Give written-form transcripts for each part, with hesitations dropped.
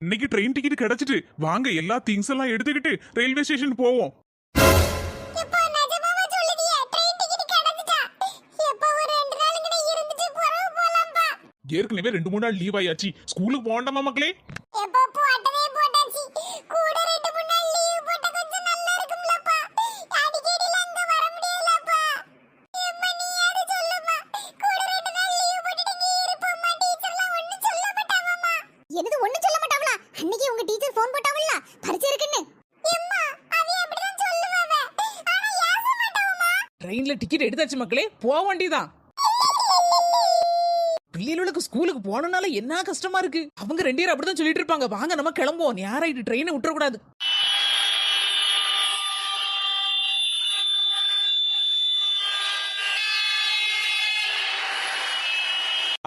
இன்னைக்கு train ticket கிடைச்சிட்டு வாங்க எல்லா திங்ஸ் எல்லாம் எடுத்துக்கிட்டு ரயில்வே ஸ்டேஷன் போவோம். எப்பா நிஜமாவா சொல்லுதியா? ட்ரெயின் டிக்கெட் கிடைச்சிட்டா? எப்பா ஒரு 2 நாளுக்கு இருந்துட்டு போலாம்ப்பா. ஏற்கனவே 2-3 நாள் லீவ் ஆயாச்சு. ஸ்கூலுக்கு போகண்டாமா மக்களே? எப்பா போட்டதே போட்டாச்சு. கூட 2-3 நாள் லீவ் போட்டா கொஞ்சம் நல்லா இருக்கும்லப்பா. அடிக்கடில அங்க வர முடியலப்பா. எம்மா நீ யாரு சொல்லுமா? கூட 2 நாள் லீவ் போட்டுட்டு நீ இருப்போம்மா. டீச்சர்லாம் ஒண்ணும் சொல்ல மாட்டாங்கம்மா. என்னது ஒண்ணும் சொல்ல மாட்டாங்களா? அன்னைக்கு உங்க டீச்சர் ஃபோன் போட்டாங்கல்ல பரிச்சை இருக்குன்னு. எம்மா அவ அப்படிதான் சொல்லுவாங்க. ஆனா ஏச மாட்டாங்கம்மா. ட்ரெயின்ல டிக்கெட் எடுத்தாச்சு மக்களே, போக வேண்டியதான். பிள்ளைகளுக்கு ஸ்கூலுக்கு போனனால என்ன கஷ்டமா இருக்கு. அவங்க 2 பேரும் அப்படிதான் சொல்லிட்டு இருப்பாங்க. வாங்க நம்ம கிளம்புவோம். யாராயிட்டு ட்ரெயினை விட்டுற கூடாது.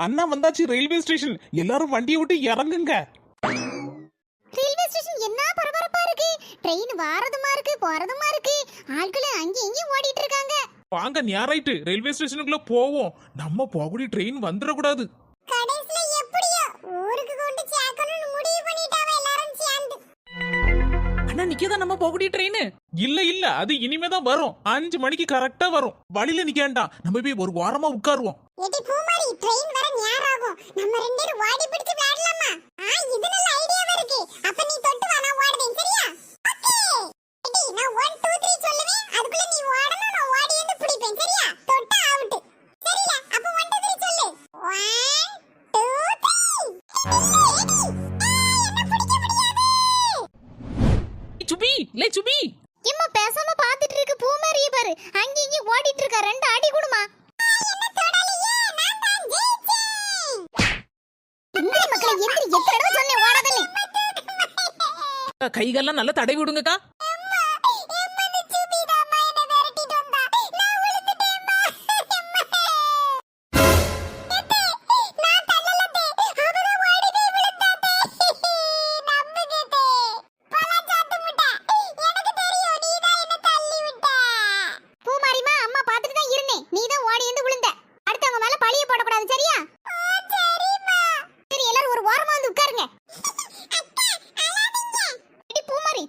அண்ணா வந்தாச்சு ரயில்வே ஸ்டேஷன். எல்லாரும் வண்டியை விட்டு இறங்குங்க. ரயில்வே ஸ்டேஷன் என்ன பரபரப்பா இருக்கு. ட்ரெயின் வாரதுமா இருக்கு போறதுமா இருக்கு. ஆட்கள் அங்கே இங்கேயும் ஓடிட்டு இருக்காங்க. வாங்க ஞாராயிட்டு ரயில்வே ஸ்டேஷனுக்குள்ள போவோம். நம்ம போகக்கூடிய ட்ரெயின் வந்துடக்கூடாது. கடைசில எப்படியோ ஊருக்கு கொண்டு சேர்க்கணும்னு முடிவு பண்ணிட்டாவ எல்லாரும் சேர்ந்து. அண்ணா நிக்கதான் நம்ம போகக்கூடிய ட்ரெயின். இல்ல அது இனிமேதான் வரும். 5 மணிக்கு கரெக்டா வரும். வழியில நிக்க வேண்டாம். நம்ம போய் ஒரு வாரமா உட்காருவோம். ஏடி பூமாரி ட்ரெயின் வர நேரம் ஆகும். நம்ம 2 பேரும் ஓடி பிடிச்சு விளையாடலாமா? இது நல்ல ஐடியாவா இருக்கு. அப்ப நீ தொட்டு வா நான் ஓடுறேன் சரியா? ஓகே. ஏடி நான் 1 2 3 சொல்லுவேன். அதுக்குள்ள நீ ஓடணும் நான் ஓடி வந்து பிடிப்பேன் சரியா? தொட்டா அவுட். சரியா? அப்ப 1 2 3 சொல்லு. 1 2 3. என்ன பிடிக்க முடியாது. சுபி லே சுபி. இம்மா பேசாம பாத்துட்டு இருக்கு பூமாரியை பாரு. அங்க இங்க ஓடிட்டு இருக்க. 2 அடி கொடுமா. என்ன தொடலையே நான் தான் ஜெயிச்சேன். எந்திரி மக்களே எந்திரி. எத்தனை தடவை சொன்னேன் ஓடாதன்னு. கைகள்லாம் நல்லா தடவி விடுங்கக்கா.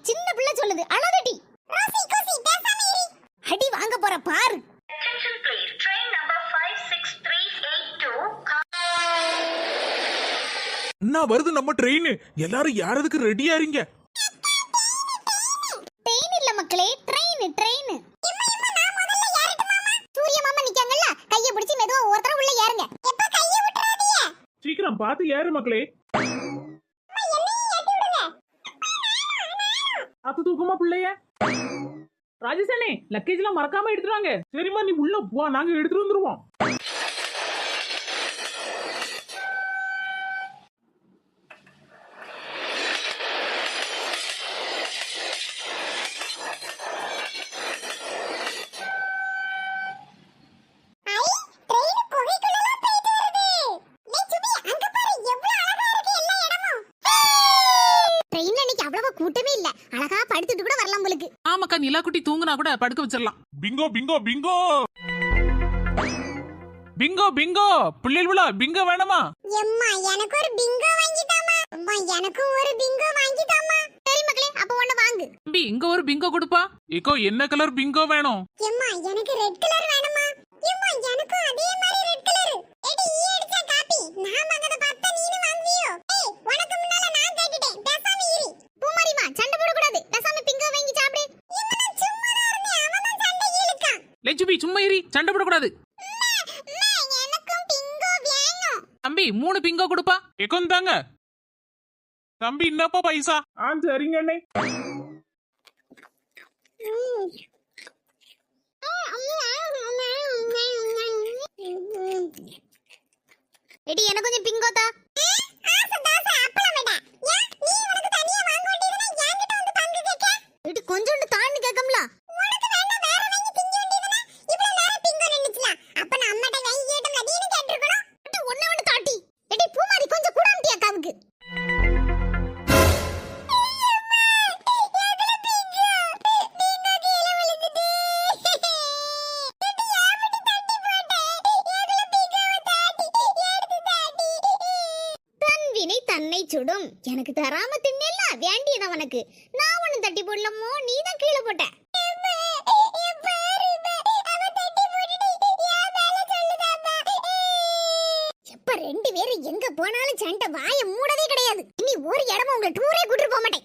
சின்ன பிள்ளை சொல்லுது அழாதடி. அடி வாங்க போற பாரு. Attention please, train number 56382. அண்ணா வருது நம்ம ட்ரெயின். எல்லாரும் யாரதுக்கு ரெடியா இருங்க. ட்ரெயின் இல்ல மக்களே, ட்ரெயின் ட்ரெயின். சூரிய மாமா நிக்காங்கல்ல, கைய பிடிச்சு மெதுவா ஒருத்தர உள்ள ஏறுங்க. எப்ப கைய விட்டுறாதீங்க. சீக்கிரம் பார்த்து ஏறு மக்களே. அது தூக்குமா பிள்ளைய. ராஜேஷனே லக்கேஜ் எல்லாம் மறக்காம எடுத்துட்டு வாங்க. சரிம்மா நீ உள்ள போ, நாங்க எடுத்துட்டு வந்துருவோம். கூட்டமே இல்ல. அழகா படுத்துட்டு கூட வரலாம் உங்களுக்கு. ஆமாக்கா நிலா குட்டி தூங்குனா கூட படுக்க வச்சிடலாம். Bingo Bingo Bingo Bingo Bingo. பிள்ளைகளா பிங்கோ வேணுமா? எம்மா எனக்கு ஒரு பிங்கோ வாங்கி தாமா. அம்மா எனக்கு ஒரு பிங்கோ வாங்கி தாமா. சரி மக்களே அப்ப ஒண்ணு வாங்கு. தம்பி இங்க ஒரு பிங்கோ கொடுப்பா. ஏக்கோ என்ன கலர் பிங்கோ வேணும்? எம்மா எனக்கு ரெட் கலர் வேணுமா. எம்மா எனக்கு அதே மாதிரி ரெட் கலர். எடி ஈ அடிச்சா காப்பி. நான் வாங்கத பார்த்தா நீனு வாங்குவியோ? ஏய் உனக்கு முன்னால நான் கேட்டிட்டேன். பேசாம இரு. பூமாரிமா சண்டை போட கூடாது. பேசாம பிங்கோ வாங்கி சாப்பிடு. எம்மா நான் சும்மா தான் இருந்தேன். அவன் தான் சண்டை இழுக்கான். லே சுபி சும்மா ஏறி சண்டை போடக்கூடாது. எனக்கும் பிங்கோ வேணும். தம்பி 3 பிங்கோ கொடுப்பா. ஏக்கோ தாங்க. தம்பி என்னப்பா பைசா? சரிங்க அண்ணே. எடி எனக்கு கொஞ்சம் பிங்கோ தா. கொஞ்சோண்டு தாண்டி கேக்கம்ல. உனக்கு வேணா வேற வாங்கி திங்க வேண்டியதுனா. இவ்வளவு நேரம் பிங்கோ நின்னுச்சுல. அப்ப நான் அம்மாட்ட வாங்கி கேட்டோம்ல. நீ கேட்டிருக்கணும். எடி ஒண்ணே ஒண்ணு தாட்டி. எடி பூமாரி கொஞ்சம் கூடாம்டி அக்காவுக்கு. தன்னை சுடும். எனக்கு தராம தின்னல வேண்டியது அவனுக்கு. நான் ஒண்ணு தட்டி போடலமோ, நீ தான் கீழே போட்ட. எப்ப ரெண்டு பேரும் எங்க போனாலும் சண்டை, வாய மூடவே கிடையாது. இனி ஒரு இடமா உங்களை டூரே கூட்டிட்டு போக மாட்டேன்.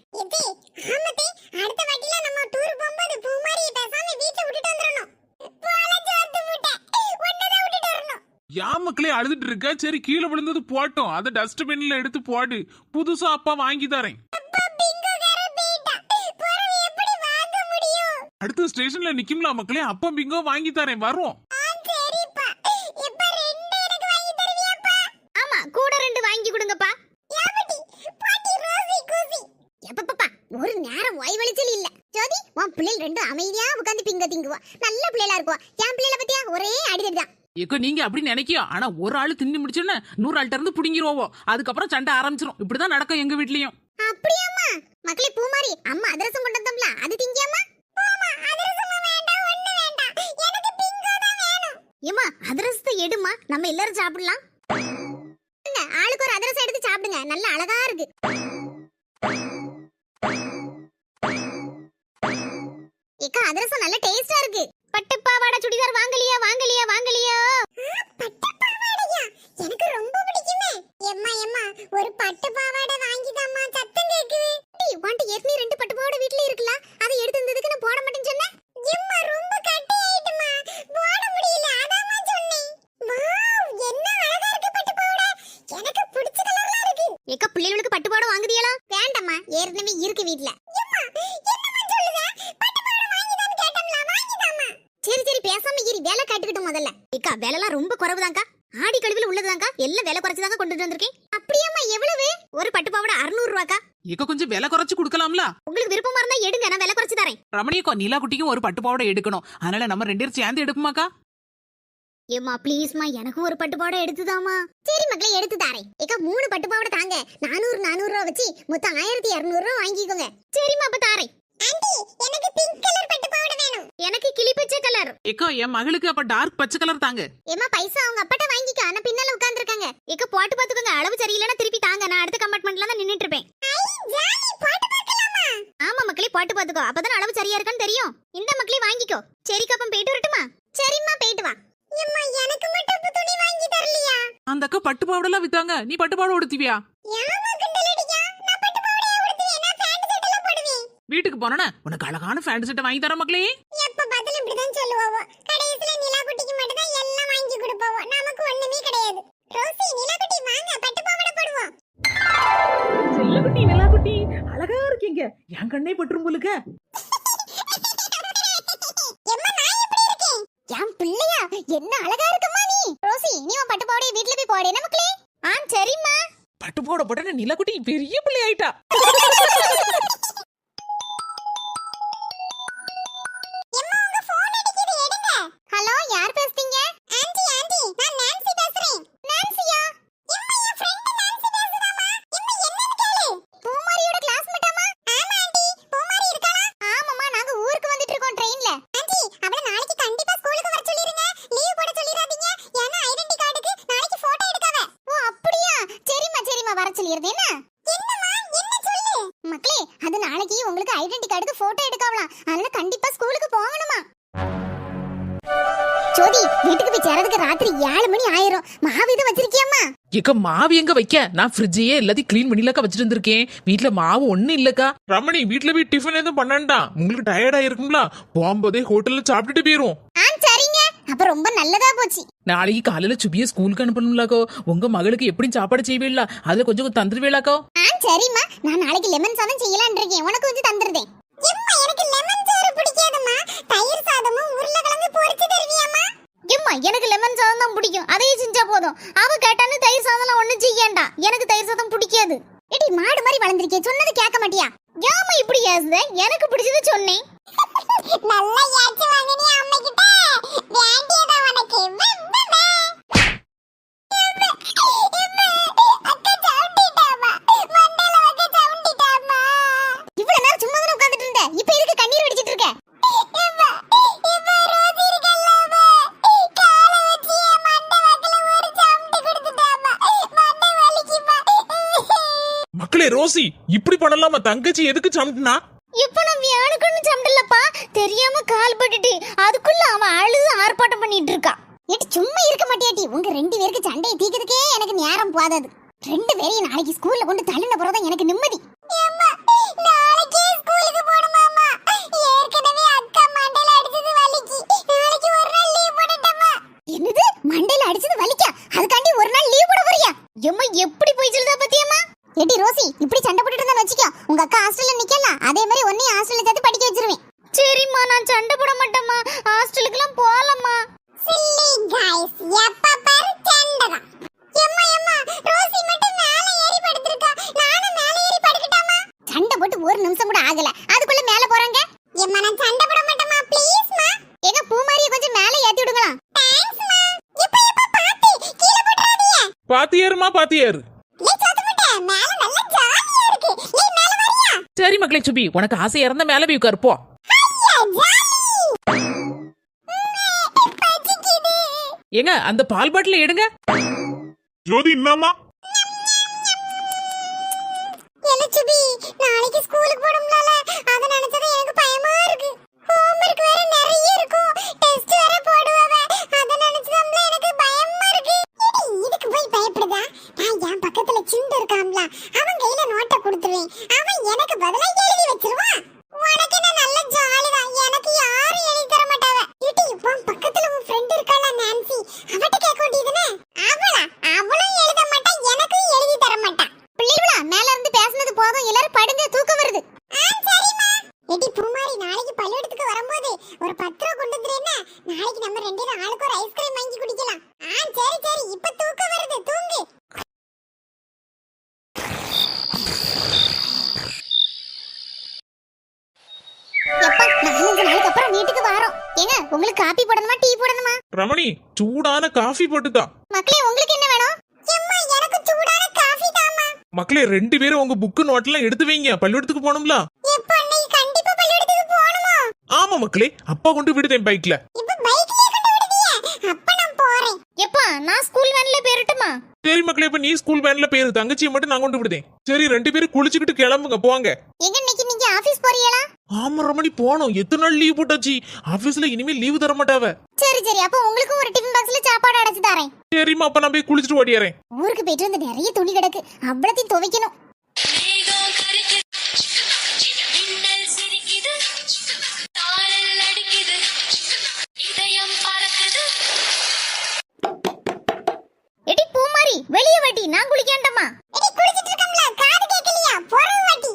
அடுத்த வாட்டில நம்ம டூர் போகும்போது பூமாரியை பேசாம வீட்டை விட்டுட்டு வந்துடணும். யா மக்களே அழுதுட்டு இருக்க, சரி கீழே விழுந்தது போட்டோம், அதை டஸ்ட்பின்ல எடுத்து போடு, புதுசா அப்பா வாங்கி தரேன். அடுத்த ஸ்டேஷன்ல நிக்கும்ல மக்களே, அப்பா பிங்கோ வாங்கி தரேன், வரும். ஆமா, கூட ரெண்டு வாங்கி கொடுங்கப்பா. ஒரு நேரம் ஓய்வளிச்சல் இல்ல. ஜோதி, உன் பிள்ளைகள் ரெண்டு அமைதியா உட்காந்து பிங்க திங்குவா, நல்ல பிள்ளைகளா இருக்குவா. என் பிள்ளைல பத்தியா ஒரே அடிதடிதான். ஏக்கோ நீங்க அப்படி நினைக்கியோ, ஆனா ஒரு ஆளு தின்னு முடிச்சோன்னு 100 ஆள்கிட்ட இருந்து புடுங்கிருவோம், அதுக்கப்புறம் சண்டை ஆரம்பிச்சிரும். இப்படிதான் நடக்கும் எங்க வீட்லயும். அப்படியாம்மா? மக்களே, பூமாரி அம்மா அதிரசம் கொண்டு வந்தோம்ல, அது திங்கியாமா? ஏமா அதிரசத்தை எடுமா, நம்ம எல்லாரும் சாப்பிடலாம். ஆளுக்கு ஒரு அதிரசம் எடுத்து சாப்பிடுங்க, நல்ல அழகா இருக்கு. ஏக்கா, அதிரசம் நல்ல டேஸ்டா இருக்கு. பட்டு பாவாடை சுடிதார் வாங்கலியா வாங்கலியா வாங்கலியா? பட்டு பாவாடையா? எனக்கு ரொம்ப பிடிக்குமே. எம்மா எம்மா, ஒரு பட்டு பாவாடை வாங்கிதாம்மா, சத்தம் கேக்குது. டேய், வாண்டி ஏற்கனவே ரெண்டு பட்டு பாவாடை வீட்ல இருக்குல, அதை எடுத்து வந்ததுக்கு நான் போட மாட்டேன்னு சொன்னேன். எம்மா ரொம்ப கட்டி ஆயிடுமா, போட முடியல, அதாம்மா சொன்னேன். வாவ், என்ன அழகா இருக்கு பட்டு பாவாடை, எனக்கு பிடிச்ச கலர்ல இருக்கு. ஏக்கா, பிள்ளைகளுக்கு பட்டு பாவாடை வாங்குதியலா? வேண்டாம்மா, ஏற்கனவே இருக்கு வீட்ல. எம்மா, என்னம்மா சொல்லுத? பட்டு பாவாடை வாங்கிதான்னு கேட்டம்ல, வாங்கிதாம்மா. சரி சரி, பேசாம இரு, வேலை காட்டுக்கிட்டு முதல்ல. ஏக்கா, வேலைலாம் ரொம்ப குறைவுதான்க்கா, ஆடி கழிவுல உள்ளதுதான்க்கா, எல்லாம் வேலை குறைச்சுதாங்க கொண்டுட்டு வந்திருக்கேன். அப்படியாம்மா? எவ்வளவு? ஒரு பட்டு பாவாடை 600 ரூபாக்கா. ஏக்கோ கொஞ்சம் விலை குறைச்சு கொடுக்கலாம்ல? உங்களுக்கு விருப்பமா இருந்தா எடுங்க, நான் விலை குறைச்சு தரேன். ரமணியக்கோ, நிலா குட்டிக்கும் ஒரு பட்டு பாவாடை எடுக்கணும், அதனால நம்ம 2 பேரும் சேர்ந்து எடுப்போமாக்கா? ஏமா ப்ளீஸ்மா, எனக்கு ஒரு பட்டு பாவாடை எடுத்துதாமா. சரி மக்களே, எடுத்து தரேன். ஏக்கா, 3 பட்டு பாவாடை தாங்க, 400 ரூபா வச்சு மொத்தம் 1200 ரூபா வாங்கிக்கோங்க. சரிம்மா, அப்ப தாரேன். ஆண்டி, எனக்கு பிங்க் கலர் பட்டு பாவாடை வேணும். எனக்கு கிளி பச்சை கலர். ஏக்கோ, என் மகளுக்கு அப்ப டார்க் பச்சை கலர் தாங்க. ஏமா, பைசா அவங்க அப்பாட்ட வாங்கிக்க, நான் பின்னால உட்கார்ந்திருக்காங்க. ஏக்கா, போட்டு பாத்துக்கோங்க, அளவு சரியில்லைன்னா திருப்பி தாங்க, நான் அடுத்த கம்பார்ட்மெண்ட்ல தான் நின்னுட்டு இருப்பேன். ஆமா மக்களே, போட்டு பாத்துக்கோ, அப்பதான் அளவு சரியா இருக்கான்னு தெரியும். இந்த மக்களே வாங்கிக்கோ. சரிக்கா, அப்ப போயிட்டு வரட்டுமா? சரிம்மா, போயிட்டு வா. அம்மா, எனக்கு மட்டும் துணி வாங்கி தரலையா? அந்த அக்கா பட்டு பாவாடை எல்லாம் வித்தாங்க, நீ பட்டு பாவாடை உடுத்துவியா? யாமா கிண்டலடியா? நான் பட்டு பாவாடையா உடுத்துவேன், நான் பேண்ட் செட் எல்லாம் போடுவேன். வீட்டுக்கு போனேனா உனக்கு அழகான ஃபேண்ட் செட்டை வாங்கி தர மக்களே. எப்ப பதில் இப்படிதான் சொல்லுவாவோ, கடைசில நிலா குட்டிக்கு மட்டும் தான் எல்லாம் வாங்கி கொடுப்பாவோ, நமக்கு ஒண்ணுமே கிடையாது. ரோசி, நிலா குட்டி வாங்க, பட்டு பாவாடை போடுவோம். செல்லக்குட்டி, நிலாக்குட்டி, அழகா இருக்கீங்க, என் கண்ணே பட்டுரும் போலுக்க. எம்மா, நான் எப்படி இருக்கேன்? என் பிள்ளையா, என்ன அழகா இருக்கம்மா நீ. ரோசி, நீ உன் பட்டு பாவாடையை வீட்ல போய் போடு, என்ன மக்களே? சரிம்மா. பட்டு பாவாடை போட்டா நிலாக்குட்டி பெரிய பிள்ளை ஆயிட்டா. ஹலோ, யார் பேசுறீங்க? ஆன்ட்டி ஆன்ட்டி, நான் நான்சி பேசுறேன். நான்சியா? எம்மா, என் ஃப்ரெண்ட் நான்சி பேசுறாமா. எம்மா, என்னன்னு கேளு. பூமாரியோட கிளாஸ்மேட்டாமா? ஆமா ஆன்ட்டி, பூமாரி இருக்காளா? ஆமாம்மா, நாங்க ஊருக்கு வந்துட்டு இருக்கோம் ட்ரெயின்ல. ஆன்ட்டி, அவளை நாளைக்கு கண்டிப்பா ஸ்கூலுக்கு வர சொல்லிருங்க, லீவ் போட சொல்லிராதீங்க, ஏன்னா ஐடென்டி கார்டுக்கு நாளைக்கு போட்டோ எடுக்கவே. ஓ அப்படியா? சரிம்மா சரிம்மா, வர சொல்லிருந்தேனா? என்னம்மா, என்ன சொல்லு. மக்களே, அது நாளைக்கு உங்களுக்கு ஐடென்டி கார்டுக்கு போட்டோ எடுக்கலாம், அதனால கண்டிப்பா ஸ்கூலுக்கு போகணுமா. ஜோதி, வீட்டுக்கு போய் சேரதுக்கு ராத்திரி 7 மணி ஆயிரும். மாவு இது வச்சிருக்கியாமா? ஏக்கா, மாவு எங்க வைக்க? நான் ஃப்ரிட்ஜையே எல்லாத்தையும் க்ளீன் பண்ணிலக்கா வச்சிட்டு வந்திருக்கேன், வீட்ல மாவு ஒண்ணும் இல்லக்கா. ரமணி, வீட்ல போய் டிஃபன் எதுவும் பண்ணண்டா, உங்களுக்கு டயர்டா இருக்கும்ல, போகும்போதே ஹோட்டல்ல சாப்பிட்டுட்டு போயிரும். சரிங்க, அப்ப ரொம்ப நல்லதா போச்சு. நாளைக்கு காலையில சுபிய ஸ்கூலுக்கு அனுப்பணும்லாக்கோ, உங்க மகளுக்கு எப்படியும் சாப்பாடு செய்வீங்களா, அதுல கொஞ்சம் தந்துருவேலாக்கோ? சரிம்மா, நான் நாளைக்கு லெமன் சாதம் செய்யலாம்னு இருக்கேன், உனக்கு கொஞ்சம் தந்துருதேன். எம்மா, எனக்கு லெமன் சோறு பிடிக்காதும்மா, தயிர் சாதமும் உருளைக்கிழங்கு பொரிச்சு தருவியாம்மா? எம்மா, எனக்கு லெமன் சாதம் தான் பிடிக்கும், அதையே செஞ்சா போதும். அவ கேட்டானு தயிர் சாதம்லாம் ஒண்ணும் செய்யண்டா, எனக்கு தயிர் சாதம் பிடிக்காது. ஏடி, மாடு மாதிரி வளர்ந்திருக்கே, சொன்னது கேட்க மாட்டியா? ஏமா இப்படி ஏசுத? எனக்கு பிடிச்சது சொன்னேன். நல்லா ஏச்சு வாங்கினி அம்மா கிட்ட, வேண்டியதா உனக்கு. இவ்வளவு நேரம் சும்மா தான் உட்கார்ந்துட்டு இருந்த, இப்ப எதுக்கு கண்ணீர் வடிச்சிட்டு இருக்க? மக்களே, ரோசி இப்படி பண்ணலாமா? தங்கச்சி எதுக்கு சமட்டினா? இப்ப நான் வியானுக்குன்னு சமடலப்பா, தெரியாம கால் பட்டுட்டு அதுக்குள்ள அவன் அழுது ஆர்ப்பாட்டம் பண்ணிட்டு இருக்கா. ஏட்டி சும்மா இருக்க மாட்டியாட்டி? உங்க ரெண்டு பேருக்கு சண்டையை தீக்கிறதுக்கே எனக்கு நேரம் போதாது. ரெண்டு பேரையும் நாளைக்கு ஸ்கூல்ல கொண்டு தள்ளின போறதான் எனக்கு நிம்மதி. நாளைக்கு ஸ்கூலுக்கு போணுமாமா? ஏற்கனவே அக்கா மண்டையில அடிச்சது வலிக்கு. நாளைக்கு ஒரு நாள் லீவ் போடட்டமா? என்னது மண்டையில அடிச்சது வலிக்கா? அதுக்காண்டி ஒரு நாள் லீவ் போட போறியா? எம்மா எப்படி போய் சொல்லுதா பத்தியம்மா? ஏட்டி ரோசி இப்படி சண்டை போட்டுட்டு இருந்தா வச்சுக்கோ, உங்க அக்கா ஹாஸ்டல்ல நிக்கலாம், அதே மாதிரி ஒன்னையும் ஹாஸ்டல்ல சேர்த்து படிக்க வச்சிருவேன். சரிம்மா நான் சண்டை போட மாட்டேம்மா, ஹாஸ்டலுக்குலாம் போலாமா? சில்லி गाइस எப்ப பாரு சண்டை தான். எம்மா எம்மா ரோசி மட்டும் மேலே ஏறி படுத்துறா, நானும் மேலே ஏறி படுக்கட்டாமா? சண்டை போட்டு ஒரு நிமிஷம் கூட ஆகல, அதுக்குள்ள மேலே போறாங்க. எம்மா நான் சண்டை போட மாட்டேம்மா, ப்ளீஸ் மா. ஏங்க பூமாரியை கொஞ்சம் மேலே ஏத்தி விடுங்களா? தேங்க்ஸ் மா. இப்ப பாத்து கீழ போட்றாதீங்க. பாத்து ஏறுமா, பாத்து ஏறு. மேல நல்ல ஜாலியா இருக்கு. நீ மேல வரியா? சரி மக்களே சுபி, உனக்கு ஆசையா இருந்தா மேல போய் உட்காரு போ. ஏங்க அந்த பால் பாட்டில எடுங்க. ஜோதி இன்னாமா? சுபி நாளைக்கு ஸ்கூலுக்கு போடும்லால, அத நினைச்சது எனக்கு பயமா இருக்கு. ஹோம்வொர்க் வேற நிறைய இருக்கும், டெஸ்ட் வேற போடுவாவே, அத நினைச்சதுல எனக்கு பயமா இருக்கு. இதுக்கு போய் பயப்படுதா? நான் என் பக்கத்துல சிண்டு இருக்காம்ல, அவன் கையில நோட்டை கொடுத்துருவேன், அவன் எனக்கு பதிலா எழுதி வச்சிருவான். உனக்கு என்ன நல்ல ஜாலிதான், எனக்கு யாரும் எழுதி தர மாட்டாவ. இடி உன் பக்கத்துல உன் ஃப்ரெண்ட் இருக்கால நான்சி, அவட்ட கேட்க வேண்டியதுனே. அவளும் எழுத மாட்டா, எனக்கும் எழுதி தர மாட்டா. பிள்ளைகளா மேல இருந்து பேசுனது போதும், எல்லாரும் படுங்க, தூக்கம் வருது. சரிமா. எடி பூமாரி நாளைக்கு பள்ளிக்கூடத்துக்கு வரும்போது ஒரு 10 ரூபாய் கொண்டு வந்துறேன்னா, நாளைக்கு நம்ம ரெண்டு பேரும் ஆளுக்கு ஒரு ஐஸ்கிரீம் வாங்கி குடிக்கலாம். சரி சரி, இப்ப தூக்கம் வருது, தூங்கு. எப்பா 4 நாளுக்கு அப்புறம் வீட்டுக்கு வரோம். ஏங்க உங்களுக்கு காபி போடணுமா டீ போடணுமா? ரமணி சூடான காஃபி போட்டுதா. மக்களே உங்களுக்கு என்ன வேணும்? அம்மா எனக்கு சூடான காபி தாமா. மக்களே 2 பேரும் உங்க புக்கு நோட்லாம் எடுத்து வைங்க, பள்ளிக்கூடத்துக்கு போணும்ல. எப்பா நீ கண்டிப்பா பள்ளிக்கூடத்துக்கு போணுமா? ஆமா மக்களே, அப்பா கொண்டு விடுதேன் பைக்ல. இப்ப பைக்லயே கொண்டு விடுதியா? அப்ப நான் போறேன். எப்பா நான் ஸ்கூல் வேன்ல பேரட்டுமா? சரி மக்களே, இப்ப நீ ஸ்கூல் வேன்ல பேரு, தங்கச்சியை மட்டும் நான் கொண்டு விடுதேன். சரி 2 பேரும் குளிச்சுக்கிட்டு கிளம்புங்க, போங்க. எங்க இன்னைக்கு நீங்க ஆபீஸ் போறீங்களா? ஆமா ரமணி போனோம், எத்தனை நாள் லீவ் போட்டாச்சு, ஆபீஸ்ல இனிமே லீவு தர மாட்டாவ. சரி சரி, அப்ப உங்களுக்கு ஒரு டிஃபன் பாக்ஸ்ல சாப்பாடு அடைச்சு தரேன். சரிம்மா, அப்ப நான் போய் குளிச்சுட்டு ஓடிறேன். ஊருக்கு போயிட்டு வந்து நிறைய துணி கிடக்கு, அவ்வளத்தையும் துவைக்கணும். எடி பூமாரி வெளிய வாடி, நான் குளிக்கண்டமா? எடி குளிச்சிட்டு இருக்கம்ல, காது கேக்கலையா? போறவ வாடி.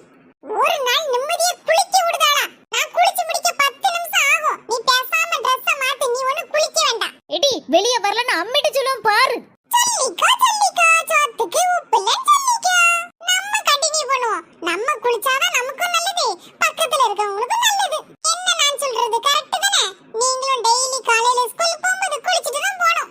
ஒரு நாள் நிம்மதியா குளிக்க விடுதாளா? நான் குளிச்சு முடிக்க 10 நிமிஷம் ஆகும். நீ பேசாம Dress மாத்து, நீ ஒண்ணு குளிக்க வேண்டாம். எடி வெளிய வரலன்னு அம்மிட்ட சொல்லுவோம் பாரு. சொல்லிக்கோ சோத்துக்கு உப்புல சொல்லிக்கோ. நம்ம கண்டினியூ பண்ணுவோம். நம்ம குளிச்சாதான் நமக்கும் நல்லது, பக்கத்துல இருக்கவங்களுக்கும் நல்லது. என்ன நான் சொல்றது கரெக்ட் தானே? நீங்களும் டெய்லி காலையில ஸ்கூல் போகும்போது குளிச்சிட்டு தான் போணும்.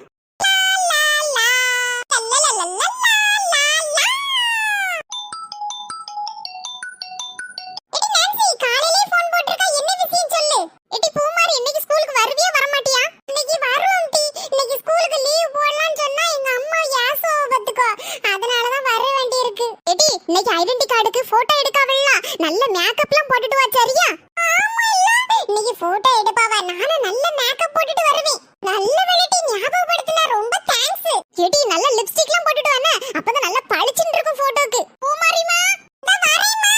ஐடென்டி கார்டுக்கு போட்டோ எடுக்கவில்ல, நல்ல மேக்கப்லாம் போட்டுட்டு வா சரியா? ஆமா இல்ல இன்னைக்கு போட்டோ எடுப்பாவ, நானும் நல்ல மேக்கப் போட்டுட்டு வருவேன். நல்ல வெளைட்டி ஞாபகப்படுத்தினா ரொம்ப தேங்க்ஸ். ஏடி நல்ல லிப்ஸ்டிக்லாம் போட்டுட்டு வானே, அப்பதான் நல்ல பளிச்சின்னு இருக்கும் போட்டோக்கு. பூமாரிமா நான் வரேம்மா.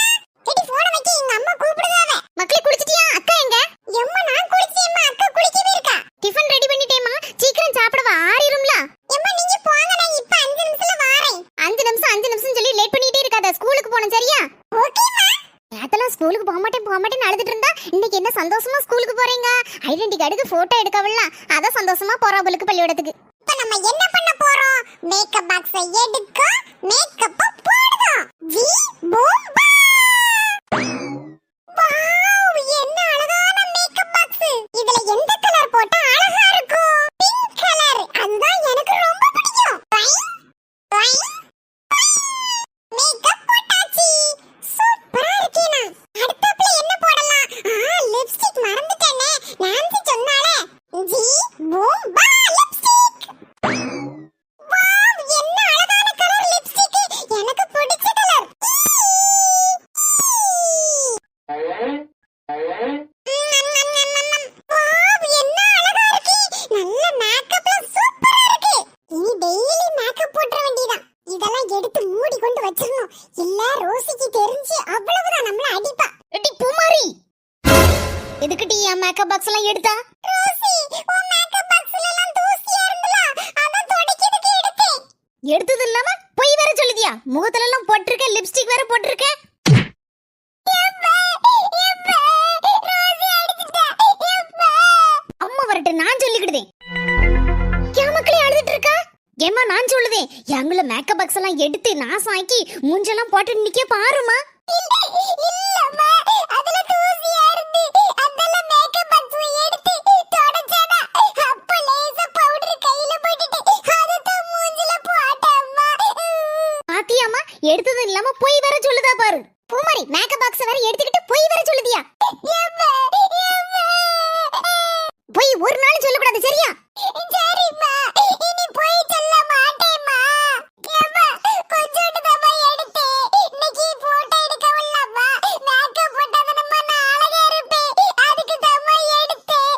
ஏடி போன் வைக்க, எங்க அம்மா கூப்பிடுதாவே. மக்களே குளிச்சிட்டியா? அக்கா எங்க? எம்மா நான் குளிச்சிட்டேம்மா, அக்கா குளிக்கவே இருக்கா. டிபன் ரெடி பண்ணிட்டேம்மா, சீக்கிரம் சாப்பிடவா ஆறிரும்ல. எம்மா நீங்க போங்க, நான் இப்ப 5 நிமிஷத்துல வரேன். 5 நிமிஷம் சொல்லி லேட் பண்ணிட்டே இருக்காத, ஸ்கூலுக்கு போணும் சரியா? ஓகேமா. நேத்தலாம் ஸ்கூலுக்கு போக மாட்டேன் அழுதுட்டு இருந்தா, இன்னைக்கு என்ன சந்தோஷமா ஸ்கூலுக்கு போறீங்க? ஐடென்டி கார்டுக்கு போட்டோ எடுக்கவில்ல, அத சந்தோஷமா போறாபலுக்கு பள்ளிக்கூடத்துக்கு. இப்ப நம்ம என்ன பண்ண போறோம்? மேக்கப் பாக்ஸை எடுக்க, மேக்கப் போடுறோம். ஜி பூம் பா. வாவ் என்ன அழகான மேக்கப் பாக்ஸ். இதுல எந்த கலர் போட்டா அழகா இருக்கும்? பிங்க் கலர், அதுதான் எனக்கு ரொம்ப பிடிக்கும். மேக்கப் போட்டாச்சு, சூப்பரா இருக்கேனா? அடுத்தப்ல என்ன போடலாம்? லிப்ஸ்டிக் மறந்துட்டேனே, நான்சி சொன்னாலே. ஜி பூம் பா லிப்ஸ்டிக். வாவ் என்ன அழகான கலர் லிப்ஸ்டிக், எனக்கு பிடிச்ச கலர். மேக்கப் பாக்ஸ் எல்லாம் எடுத்தா? ரோசி, உன் மேக்கப் பாக்ஸ்ல எல்லாம் தூசியா இருந்தல, அத துடைக்கிறதுக்கு எடுத்தேன். எடுத்தது இல்லாம போய் வேற சொல்லுதியா? முகத்துல எல்லாம் போட்டுருக்க, லிப்ஸ்டிக் வேற போட்டுருக்க. அம்மா வரட்டு, நான் சொல்லிக்கிடுதேன். மக்களே அழுதுட்டு இருக்கா? ஏமா நான் சொல்லுதேன், எங்கள மேக்கப் பாக்ஸ் எல்லாம் எடுத்து நாசம் ஆக்கி மூஞ்செல்லாம் போட்டு நிக்க பாருமா. இல்லம்மா, அதுல தூசியா இருந்து அதெல்லாம் மேக்கப் பாக்ஸ் எடுத்து தொடச்சேனா, அப்ப லேசா பவுடர் கையில போட்டுட்டு அத தான் மூஞ்சில போட்டேம்மா. பாத்தியாமா, எடுத்தது இல்லாம போய் வேற சொல்லுதா பாரு. பூமாரி, மேக்கப் பாக்ஸ் வேற எடுத்துக்கிட்டு போய் வேற சொல்லுதியா? போய் ஒரு நாள் சொல்லக்கூடாது, சரியா? சரிம்மா, இனி போய் சொல்ல மாட்டேம்மா. ஏம்மா, கொஞ்சோண்டு தான் எடுத்தேன். இன்னைக்கு போட்டோ எடுக்க வரலம்மா. மேக்கப் போட்டாதனம்மா நான் அழகா இருப்பேன். அதுக்கு தான் எடுத்தேன்.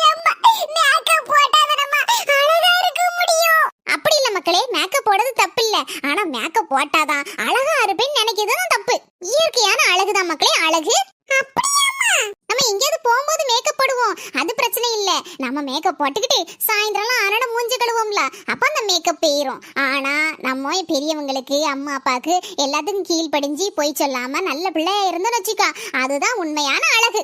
ஏம்மா, மேக்கப் போட்டாதனம்மா அழகா இருக்க முடியும். அப்படி இல்ல மக்களே, மேக்கப் போடுறது தப்பு இல்ல. ஆனா மேக்கப் போட்டாதான் அழகா இருப்பேன்னு நினைக்கிறது தான் தப்பு. இயற்கையான அழகுதான் மக்களே அழகு. அப்படியாம்மா? நம்ம எங்கேயாவது போகும்போது மேக்கப் போடுவோம், அது பிரச்சனை இல்ல. நம்ம மேக்கப் போட்டுக்கிட்டு சாயந்தரம் ஆனட மூஞ்சி கழுவோம்ல, அப்ப அந்த மேக்கப் போயிரும். ஆனா நம்ம பெரியவங்களுக்கு, அம்மா அப்பாக்கு எல்லாத்துக்கும் கீழ்ப்படிஞ்சு போய் சொல்லாம நல்ல பிள்ளையா இருந்தோம்னு வச்சுக்கா, அதுதான் உண்மையான அழகு.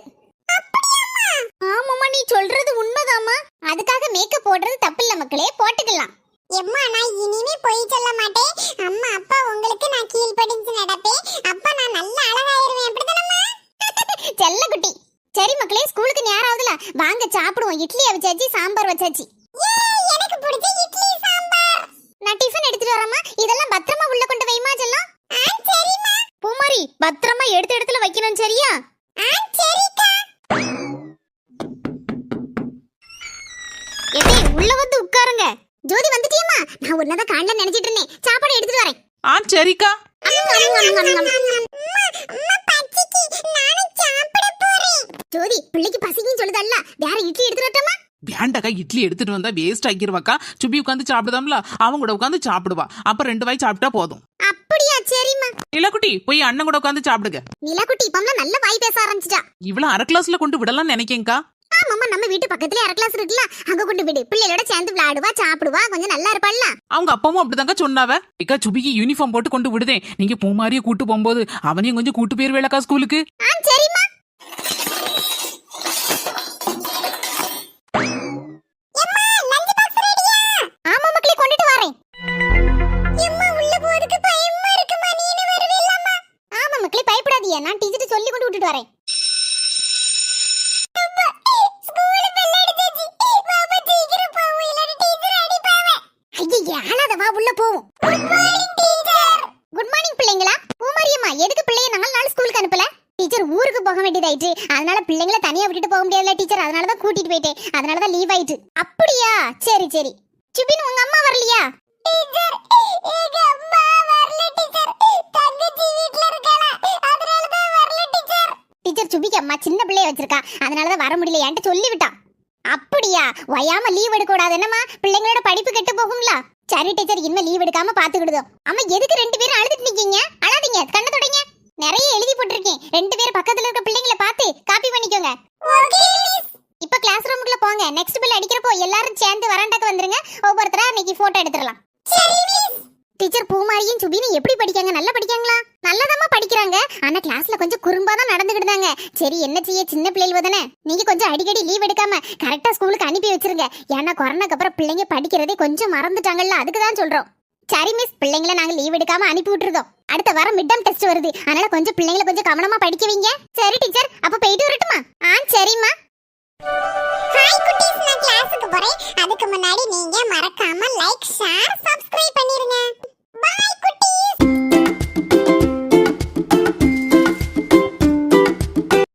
ஆமாம்மா, நீ சொல்றது உண்மைதாம்மா. அதுக்காக மேக்கப் போடுறது தப்பு இல்ல மக்களே, போட்டுக்கலாம். எம்மா, நான் இனிமே போய் சொல்ல மாட்டேன். அம்மா அப்பா உங்களுக்கு நான் கீழ்ப்படிஞ்சு நடப்பேன். அப்ப நான் நல்ல அழகாயிருவேன். அப்படிதானம்மா? செல்ல குட்டி. சரி மக்களே, ஸ்கூலுக்கு நேரம் ஆகுதுல, வாங்க சாப்பிடுவோம். இட்லி வச்சாச்சு, சாம்பார் வச்சாச்சு. எனக்கு பிடிச்ச இட்லி சாம்பார். நான் டிஃபன் எடுத்துட்டு வரேம்மா. இதெல்லாம் பத்திரமா உள்ள கொண்டு வைமா செல்லம். சரிம்மா. பூமாரி, பத்திரமா எடுத்த இடத்துல வைக்கணும், சரியா? சரிக்கா. ஏய், உள்ள வந்து உட்காருங்க. ஜோதி வந்துட்டியம்மா? நான் உன்னத காண்ல நினைச்சிட்டு இருந்தேன். சாப்பாடு எடுத்துட்டு வரேன். சரிக்கா. ஜோதி, பிள்ளைக்கு பசிக்குன்னு சொல்லுதல்ல, வேற இட்லி எடுத்துட்டு வரட்டுமா? வேண்டாக்கா, இட்லி எடுத்துட்டு வந்தா வேஸ்ட் ஆக்கிடுவாக்கா. சுபி உட்காந்து சாப்பிடுதாம்ல, அவங்க கூட உட்காந்து சாப்பிடுவா. அப்ப 2 வாய் சாப்பிட்டா போதும். அப்படியா? சரிம்மா. நிலக்குட்டி, போய் அண்ணன் கூட உட்காந்து சாப்பிடுங்க. நிலக்குட்டி இப்பம்லாம் நல்ல வாய் பேச ஆரம்பிச்சிட்டா. இவ்வளவு அரை கிளாஸ்ல கொண்டு விடலாம்னு நினைக்கேங்கா. ஆமாம்மா, நம்ம வீட்டு பக்கத்துல அரை கிளாஸ் இருக்குல்ல, அங்க கொண்டு விடு. பிள்ளைகளோட சேர்ந்து விளையாடுவா, சாப்பிடுவா, கொஞ்சம் நல்லா இருப்பாள்ல. அவங்க அப்பாவும் அப்படிதாங்க சொன்னாவ. ஏக்கா, சுபிக்கு யூனிஃபார்ம் போட்டு கொண்டு விடுதேன். நீங்க பூமாரியை கூட்டு போகும்போது அவனையும் கொஞ்சம் கூட்டு போயிருவேலக்கா ஸ்கூலுக்கு. சரிம்மா. ஆமா மக்களே, கொண்டுட்டு வரேன். எம்மா, உள்ள போறதுக்கு பயமா இருக்குமா? நீனே வருவீல்லம்மா? ஆமா மக்களே, பயப்படாதீங்க. நான் டீச்சர் சொல்லி கொண்டு விட்டுட்டு வரேன். ஸ்கூல் பெல் அடிச்சாச்சு. பாப்பா சீக்கிரம் போவோம், இல்லனா டீச்சர் அடிப்பாங்க. ஐயே, ஆளாத வா, உள்ள போவோம். Good morning teacher. Good morning பிள்ளைங்களா. பூமாரியம்மா, எதுக்கு பிள்ளைய 4 நாள் ஸ்கூலுக்கு அனுப்பல? டீச்சர் ஊருக்கு போக வேண்டியதாயிட்டு, அதனால பிள்ளைங்களை தனியா விட்டுட்டு போக முடியாதுல டீச்சர், அதனால தான் கூட்டிட்டு போயிட்டேன். அதனால தான் லீவ் ஆயிட்டு. அப்படியா? சரி சரி. சுபின், உங்க அம்மா வரலையா? டீச்சர், எங்க அம்மா வரல டீச்சர். தங்கச்சி வீட்ல இருக்காளா, அதனால தான் வரல டீச்சர். டீச்சர், சுபிக்கு அம்மா சின்ன பிள்ளைய வச்சிருக்கா, அதனால தான் வர முடியல என்கிட்ட சொல்லி விட்டா. அப்படியா? வயாம லீவ் எடுக்க கூடாது என்னமா? பிள்ளைங்களோட படிப்பு கெட்டு போகும்ல. சரி டீச்சர், இனிமே லீவ் எடுக்காம பாத்துக்கிடுதோம். அம்மா, எதுக்கு 2 பேரும் அழுதுட்டு நிக்கீங்க? அழாதீங்க, கண்ணை தொடங்க. நிறைய எழுதி போட்டிருக்கேன். 2 பேர் பக்கத்துல இருக்க பிள்ளைங்களை பார்த்து காப்பி பண்ணிக்கோங்க. இப்ப கிளாஸ் ரூமுக்குள்ள போங்க. நெக்ஸ்ட் பெல் அடிக்கிறப்போ எல்லாரும் சேர்ந்து வராண்டாக்கு வந்துருங்க. ஒவ்வொருத்தரா இன்னைக்கு போட்டோ எடுத்துறலாம். டீச்சர், பூமாரியும் சுபினும் எப்படி படிக்காங்க? நல்லா படிக்காங்களா? நல்லதாமா படிக்கிறாங்க. ஆனா கிளாஸ்ல கொஞ்சம் குறும்பா தான் நடந்துக்கிட்டாங்க. சரி, என்ன செய்ய, சின்ன பிள்ளைகள் தானே. நீங்க கொஞ்சம் அடிக்கடி லீவ் எடுக்காம கரெக்டா ஸ்கூலுக்கு அனுப்பி வச்சிருங்க. ஏன்னா கொரோனாக்கு அப்புறம் பிள்ளைங்க படிக்கிறதே கொஞ்சம் மறந்துட்டாங்கல்ல, அதுக்கு தான் சொல்றோம். சரி மிஸ், பிள்ளைங்களை நாங்க லீவ் எடுக்காம அனுப்பி விட்டுருக்கோம். அடுத்த வாரம் மிட் டேர்ம் டெஸ்ட் வருது, அதனால கொஞ்சம் பிள்ளைங்களை கொஞ்சம் கவனமா படிக்க வைங்க. சரி டீச்சர், அப்ப போயிட்டு வரட்டுமா? சரிம்மா. ஹாய் குட்டீஸ், நான் கிளாஸுக்கு போறேன். அதுக்கு முன்னாடி நீங்க மறக்காம லைக், ஷேர்,